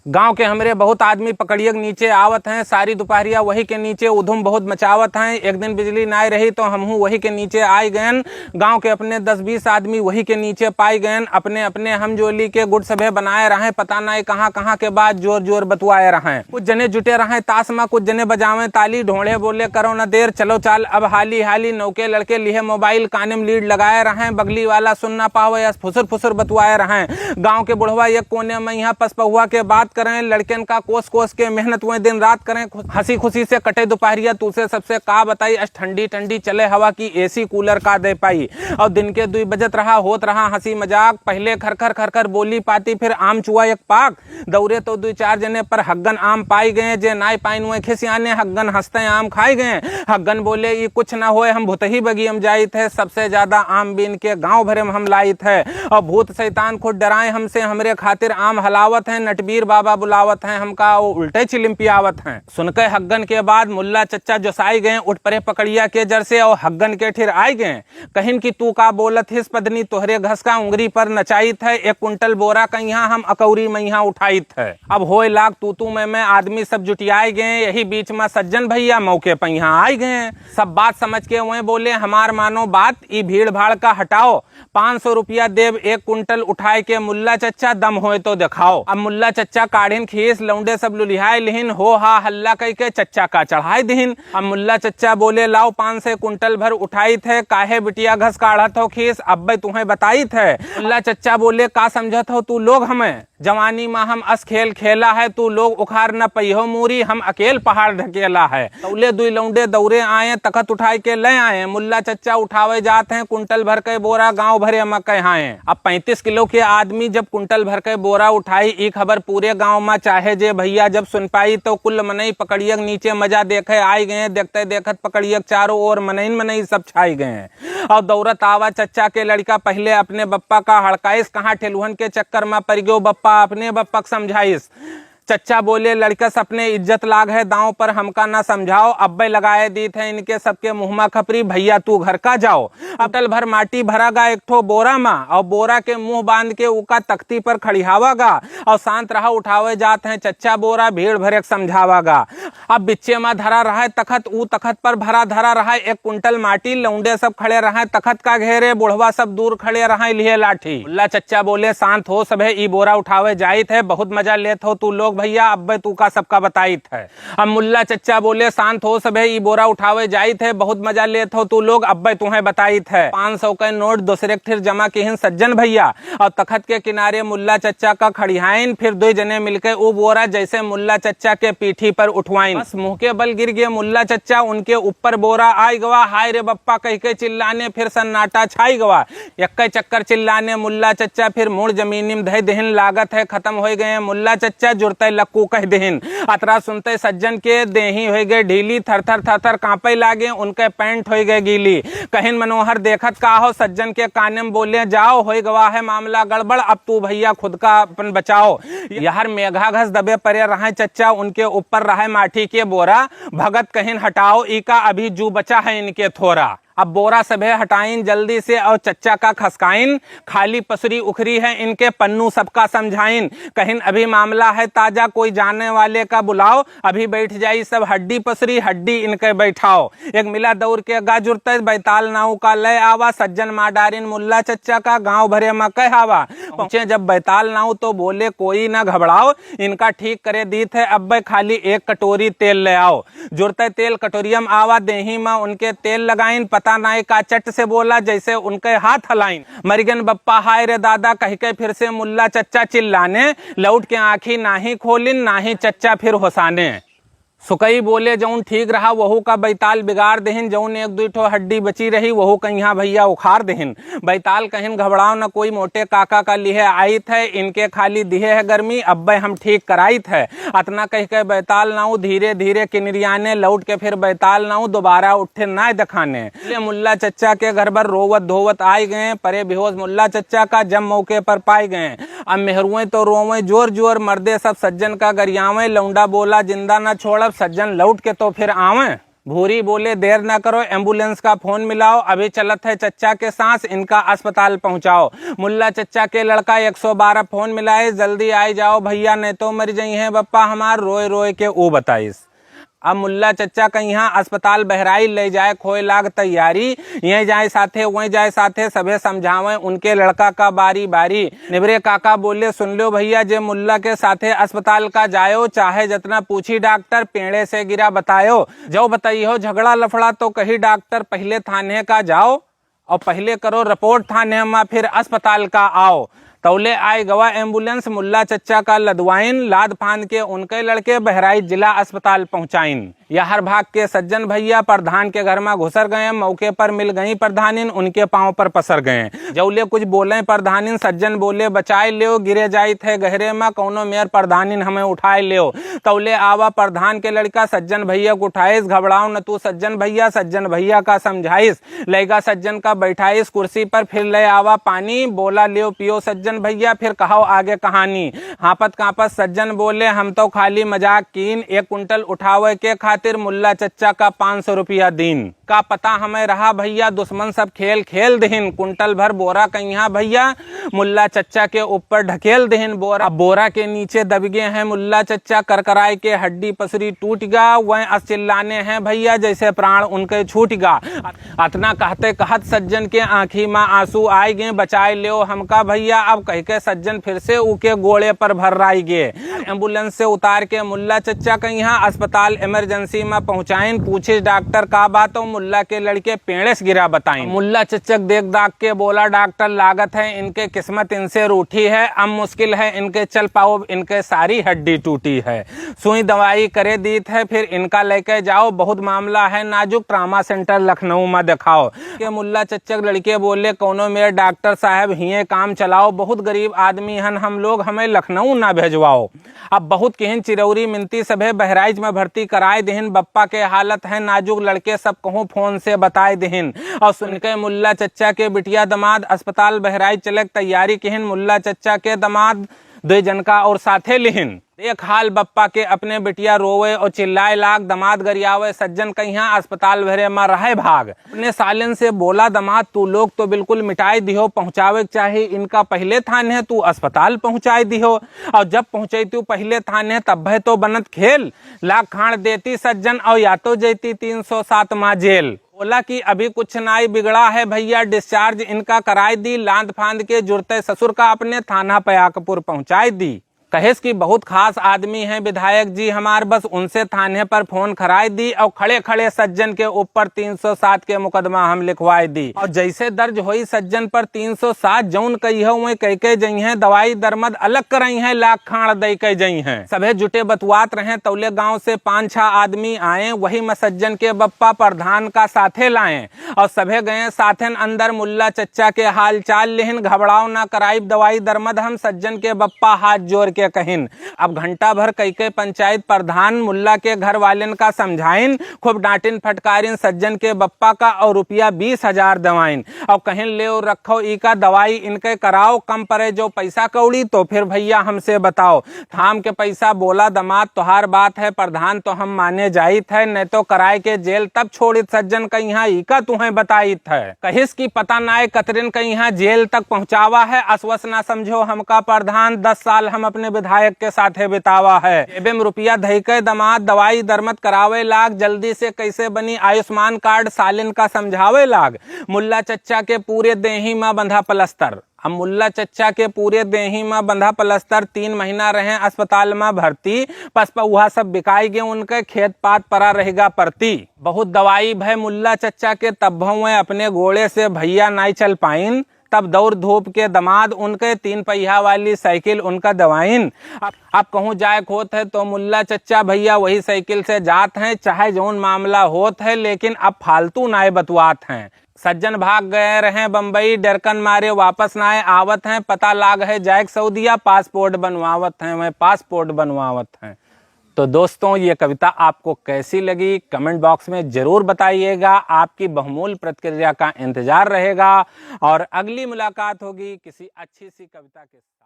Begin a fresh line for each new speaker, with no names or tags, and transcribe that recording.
गांव के हमरे बहुत आदमी पकड़िए नीचे आवत हैं, सारी दोपहरिया वही के नीचे उधुम बहुत मचावत हैं। एक दिन बिजली ना रही तो हमहू वही के नीचे आए गए। गांव के अपने 10-20 आदमी वही के नीचे पाए गए। अपने अपने हम जोली के गुट सभे बनाए रहे, पता नहीं कहाँ कहाँ के बाद जोर जोर बतवाए रहे। कुछ जने जुटे रहे ताश में, कुछ जने बजावे ताली, ढोंढे बोले करो न देर चलो चाल अब हाली हाली। नौके लड़के लिए मोबाइल काने में लीड लगाए रहे, बगली वाला सुन ना पावे फुसुर फुसुर बतवाए रहे। गाँव के बुढ़वा एक कोने में यहाँ पसपहुआ के बात करें, लड़कन का कोस कोस के मेहनत हुए दिन रात करें, हंसी खुशी से कटे दोपहरिया। तुसे सबसे का बताई अस ठंडी ठंडी चले हवा की एसी कूलर का दे पाई। और दिन के 2 बजत रहा होत रहा हंसी मजाक, पहले खरखर खरखर बोली पाती, फिर आम चुआ एक पाक। दौरे तो 2-4 जने पर हग्गन आम पाई गए, जे नाई पाइन हुए खिसियाने हग्गन हंसते आम खाए गए। हग्गन बोले ये कुछ ना होए, हम भुतही बगियम जाई थे, सबसे ज्यादा आम बीन के गाँव भरे में हम लाई थे। और भूत शैतान खुद डराए हमसे, हमरे खातिर आम हलावत है, नटबीर बाबा बुलावत हैं, हमका वो उल्टे चिलिम्पियावत हैं। सुनकर हग्गन के बाद मुल्ला चच्चा जोसाई गए, उठ परे पकड़िया के जर से और हग्गन के ठिर आए गए। कहिन की तू का बोलत हिस पदनी, तोहरे घस का उंगली पर नचाई थे, 1 कुंटल बोरा कहिया हम अकौरी मैया उठाई थे। अब होए लाग तू मैं आदमी सब जुटियाए गए। यही बीच में सज्जन भैया मौके पर यहाँ आए गए। सब बात समझ के वह बोले हमार मानो बात, ई भीड़ भाड़ का हटाओ, 500 रुपया देव 1 कुंटल उठाए के मुल्ला चच्चा, दम होए तो दिखाओ। अब मुल्ला चच्चा काढ़िन खीस, लौंडे सब लुलिहाए लिहिन, हो हा हल्ला कह के चच्चा का चढ़ाई दिहिन। अब मुल्ला चच्चा बोले लाओ 500 कुंटल भर उठाई थे, काहे बिटिया घस काढ़त हो खीस, अब तुम्हें बताई थे। मुल्ला चच्चा बोले का समझत हो तू लोग हमें, जवानी में हम अस खेल खेला है, तू लोग उखाड़ न पहियो मूरी, हम अकेल पहाड़ ढकेला है। तौले 2 लौंडे दौरे आए, तखत उठाई के ले आए। मुल्ला चच्चा उठावे जाते हैं कुंटल भर के बोरा, गांव भरे मकई आए। अब 35 किलो के आदमी जब कुंटल भर के बोरा उठाई, ई खबर पूरे गांव में चाहे जे भैया जब सुन पाई तो कुल मनई पकड़ियक नीचे मजा देखे आई गए। देखते देखत पकड़ियक चारों ओर मनई सब छाई गए। और दौरत आवा चच्चा के लड़का, पहले अपने बप्पा का हड़काइस, कहाँ ठेलुहन के चक्कर में पड़ गयो बप्पा, अपने बप्पा को समझाइस। चच्चा बोले लड़कस अपने इज्जत लाग है दांव पर, हमका ना समझाओ, अब्बे लगाए दी थे इनके सबके मुंह में खपरी, भैया तू घर का जाओ। अटल भर माटी भरागा एक ठो बोरा में, और बोरा के मुंह बांध के उका तख्ती पर खड़ियावागा, और शांत रहा उठावे जाते हैं चच्चा बोरा, भीड़ भरे समझावागा। अब बिच्चे में धरा रहा है तखत, ऊ तखत पर भरा धरा रहा है 1 कुंटल माटी, लौंडे सब खड़े रहे तखत का घेरे, बुढ़वा सब दूर खड़े रहे लिए लाठी। मुल्ला चच्चा बोले शांत हो सबे, ई बोरा उठावे जाई थे, बहुत मजा लेत हो तू लोग भैया, अब तू का सबका बताई थे। अब मुल्ला चच्चा बोले शांत हो सबे, ई बोरा उठावे जाई थे, बहुत मजा लेत हो तू लोग, अब तुम्हें बताई थे। 500 के नोट दूसरे फिर जमा किहिन सज्जन भैया, और तखत के किनारे मुल्ला चच्चा का खड़ियाइन, फिर 2 जने मिलकर वो बोरा जैसे मुल्ला चच्चा के पीठी पर उठवाइन। बस मुंह के बल गिर गए मुल्ला चच्चा, उनके ऊपर बोरा आई गवा, हाय रे बप्पा कह के चिल्लाने, फिर सन्नाटा छाई गवा। एक चक्कर चिल्लाने मुल्ला चच्चा फिर मुड़ जमीनी में धय दहन, लागत है खत्म हो गए मुल्ला चच्चा, जुड़ते लक्कू कह दहन। अतरा सुनते सज्जन के देही हो गए ढीली, थर थर थर थर कांपे लागे, उनके पैंट हो गए गीली। कहिन मनोहर देखत का हो, सज्जन के काने में बोले जाओ हो गवा है मामला गड़बड़, अब तू भैया खुद का अपन बचाओ। यार मेघा घस दबे परे रहे चच्चा, उनके ऊपर रहे माटी के बोरा, भगत कहिन हटाओ इका अभी जू बचा है इनके थोड़ा। अब बोरा सभे हटाइन जल्दी से, और चच्चा का खसकाइन, खाली पसरी उखरी है इनके, पन्नू सबका समझाइन। कहिन अभी मामला है ताजा, कोई जाने वाले का बुलाओ, अभी बैठ जाई सब हड्डी पसरी, हड्डी इनके बैठाओ। एक मिला दौड़ के गा जुड़ते, बैताल नाव का लय आवा, सज्जन माडारिन मुल्ला चच्चा का गांव भरे में कह आवा। पहुंचे जब बैताल नाव तो बोले कोई ना घबराओ, इनका ठीक करे दी थे, अब खाली 1 कटोरी तेल ले आओ। जुड़ते तेल कटोरियम आवा, देही में उनके तेल लगाइन, पता नाई का चट से बोला जैसे उनके हाथ हलाइन। मरिगन बप्पा हाय रे दादा कह के फिर से मुल्ला चच्चा चिल्लाने, लौट के आंखी नाही खोलिन, नाही चच्चा फिर होसाने। सुकई बोले जौन ठीक रहा वहू का बैताल बिगाड़ देहिन, जौन 1-2 ठो हड्डी बची रही वहू कहीं भैया उखाड़ देहिन। बैताल कहिन घबराओ न, कोई मोटे काका का लिए आई थे, इनके खाली दिहे है गर्मी, अब हम ठीक कराई थे। अतना कह के बैताल नाऊ धीरे धीरे किनरियाने, लौट के फिर बैताल नाऊ दोबारा उठे ना दिखाने। मुल्ला चच्चा के घर पर रोवत धोवत आए गए, परे बेहोश मुल्ला चच्चा का जब मौके पर पाए गए। अब मेहरुए तो रोवे जोर जोर, मर्दे सब सज्जन का गरियावे, लौंडा बोला जिंदा न छोड़, सज्जन लौट के तो फिर आवे। भूरी बोले देर ना करो, एम्बुलेंस का फोन मिलाओ, अभी चलत है चच्चा के सांस, इनका अस्पताल पहुंचाओ। मुल्ला चच्चा के लड़का 112 फोन मिलाए, जल्दी आई जाओ भैया नहीं तो मर जाई हैं बप्पा हमार, रोए रोए के ओ बताइस। अब मुल्ला चच्चा कहीं यहाँ अस्पताल बहराई ले जाए खोए लाग तैयारी, यहीं जाए साथे वहीं जाए साथे, सभे समझावे उनके लड़का का बारी बारी। निबरे काका बोले सुन लो भैया, जे मुल्ला के साथे अस्पताल का जायो, चाहे जितना पूछी डॉक्टर पेड़े से गिरा बतायो। जो बताइयो झगड़ा लफड़ा तो कही डॉक्टर, पहले थाने का जाओ और पहले करो रिपोर्ट थाने में, फिर अस्पताल का आओ। तौले आए गवा एम्बुलेंस, मुल्ला चच्चा का लदवाइन, लाद फांद के उनके लड़के बहराइच जिला अस्पताल पहुंचाइन। यहर भाग के सज्जन भैया प्रधान के घर में घुसर गए, मौके पर मिल गई प्रधानिन, उनके पांव पर पसर गए। जौले कुछ बोले प्रधानिन, सज्जन बोले बचाए लियो, गिरे जाई थे गहरे में, कौनो मेयर प्रधानिन हमें उठाए लियो। तौले आवा प्रधान के लड़का सज्जन भैया को उठाइस, घबराओ न तू सज्जन भैया, सज्जन भैया का समझाइस। लेगा सज्जन का बैठाइस कुर्सी पर, फिर ले आवा पानी, बोला लियो पियो सज्जन भैया, फिर कहो आगे कहानी। हापत कापत सज्जन बोले हम तो खाली मजाक कीन, 1 कुंटल उठावे के खातिर मुल्ला चच्चा का 500 रुपया दिन का पता हमें रहा भैया, दुश्मन सब खेल खेल दहिन। कुंटल भर बोरा कहीं भैया मुल्ला चच्चा के ऊपर ढकेल दहिन बोरा। बोरा के नीचे दब गए हैं मुल्ला चच्चा, करकराए के हड्डी पसरी टूट गा, वह चिल्लाने हैं भैया जैसे प्राण उनके छूट गा। अतना कहते कहत सज्जन के आंखी में आंसू आए गए, बचाए लियो हमका भैया। अब कह के सज्जन फिर से उके गोड़े पर भर्राई गए। एम्बुलेंस से उतार के मुल्ला चच्चा कहीं यहाँ अस्पताल इमरजेंसी में पहुंचाइन। पूछे डॉक्टर का बात हो, मुल्ला के लड़के पेड़े से गिरा बताएं। मुल्ला चच्चक देख दाग के बोला डॉक्टर लागत है इनके किस्मत इनसे रूठी है, अब मुश्किल है इनके चल पाओ, इनके सारी हड्डी टूटी है। सुई दवाई करे दीत है, फिर इनका लेके जाओ, बहुत मामला है नाजुक, ट्रामा सेंटर लखनऊ में दिखाओ। के मुल्ला चच्चक लड़के बोले कोनो मेरे डॉक्टर साहब हिये काम चलाओ, बहुत गरीब आदमी हन हम लोग, हमें लखनऊ ना भेजवाओ। अब बहुत किहन चिरौरी मिनती सभे बहराइच में भर्ती कराए दिहिन, बप्पा के हालत है नाजुक, लड़के सब कहूँ फोन से बताए दिहिन। और सुन के मुल्ला चच्चा के बिटिया दमाद अस्पताल बहराइच चले तैयारी किहिन। मुल्ला चच्चा के दमाद 2 जन का और साथे लिहिन। एक हाल बप्पा के अपने बिटिया रोवे और चिल्लाए लाग, दमाद गरियावे, सज्जन कहीं अस्पताल भरे में रहे भाग। अपने सालन से बोला दमाद तू लोग तो बिल्कुल मिटाई दिहो, पहुंचावे चाहिए इनका पहले थाने, तू अस्पताल पहुंचाई दिहो, और जब पहुंचे तू पहले थाने तब भय तो बनत खेल, लाख खाड़ देती सज्जन और या तो जैती 307 माह जेल। बोला कि अभी कुछ नाई बिगड़ा है भैया, डिस्चार्ज इनका कराई दी, लांद फांद के जुड़ते ससुर का अपने थाना पयाकपुर पहुंचाई दी। कहेस कि बहुत खास आदमी हैं विधायक जी हमार, बस उनसे थाने पर फोन कराई दी और खड़े खड़े सज्जन के ऊपर 307 के मुकदमा हम लिखवाई दी। और जैसे दर्ज हुई सज्जन पर 307 जौन कही है वही कह के जई हैं, दवाई दरमद अलग कराई हैं, लाख खाड़ दे के जई हैं। सभे जुटे बतुआत रहे, तौले गांव से 5-6 आदमी आए, वही में सज्जन के बप्पा प्रधान का साथे लाए और सभे गए साथन अंदर। मुल्ला चच्चा के हाल चाल लेहिन, घबराओ ना कराई दवाई दरमद हम, सज्जन के बप्पा हाथ जोड़ के कहिन। अब घंटा भर कई के पंचायत प्रधान मुल्ला के घर वालेन का समझाइन, खूब डांटिन फटकारिन सज्जन के बप्पा का और रुपया 20,000 दवाइन और कहिन ले रखो ई का दवाई इनके कराओ, कम परे जो पैसा कौड़ी तो फिर भैया हमसे बताओ। थाम के पैसा बोला दमाद तोहार बात है प्रधान तो हम माने जाइत है, नहीं तो कराए के जेल तब छोड़ित सज्जन कहीं ई का तुम्हें बताइत है। कहिस की पता नाय कतरिन कहीं जेल तक पहुंचावा है, अस्वस ना समझो हमका प्रधान, 10 साल हम अपने विधायक के साथे बितावा है। एवं रुपया धैके दमाद दवाई दरमद करावे लाग, जल्दी से कैसे बनी आयुष्मान कार्ड सालिन का समझावे लाग। मुल्ला चच्चा के पूरे देही में बंधा प्लस्तर। अब मुल्ला चच्चा के पूरे देही में बंधा प्लस्तर, 3 महीना रहे अस्पताल में भर्ती, पसपा वह सब बिकाई गए, उनके खेत पात परा रहेगा परती। बहुत दवाई भय मुल्ला चच्चा के तब हुए अपने घोड़े से भैया नहीं चल पाइन, तब दौड़ धूप के दमाद उनके 3 पहिया वाली साइकिल उनका दवाइन। अब कहूँ जाए खोत है तो मुल्ला चच्चा भैया वही साइकिल से जात हैं, चाहे जौन मामला होत है, लेकिन अब फालतू नाय बतवात हैं। सज्जन भाग गए रहे बम्बई, डरकन मारे वापस ना आए, आवत हैं पता लाग है जाए सऊदिया, पासपोर्ट बनवावत हैं, मैं पासपोर्ट बनवावत हैं। तो दोस्तों ये कविता आपको कैसी लगी कमेंट बॉक्स में जरूर बताइएगा, आपकी बहुमूल्य प्रतिक्रिया का इंतजार रहेगा और अगली मुलाकात होगी किसी अच्छी सी कविता के साथ।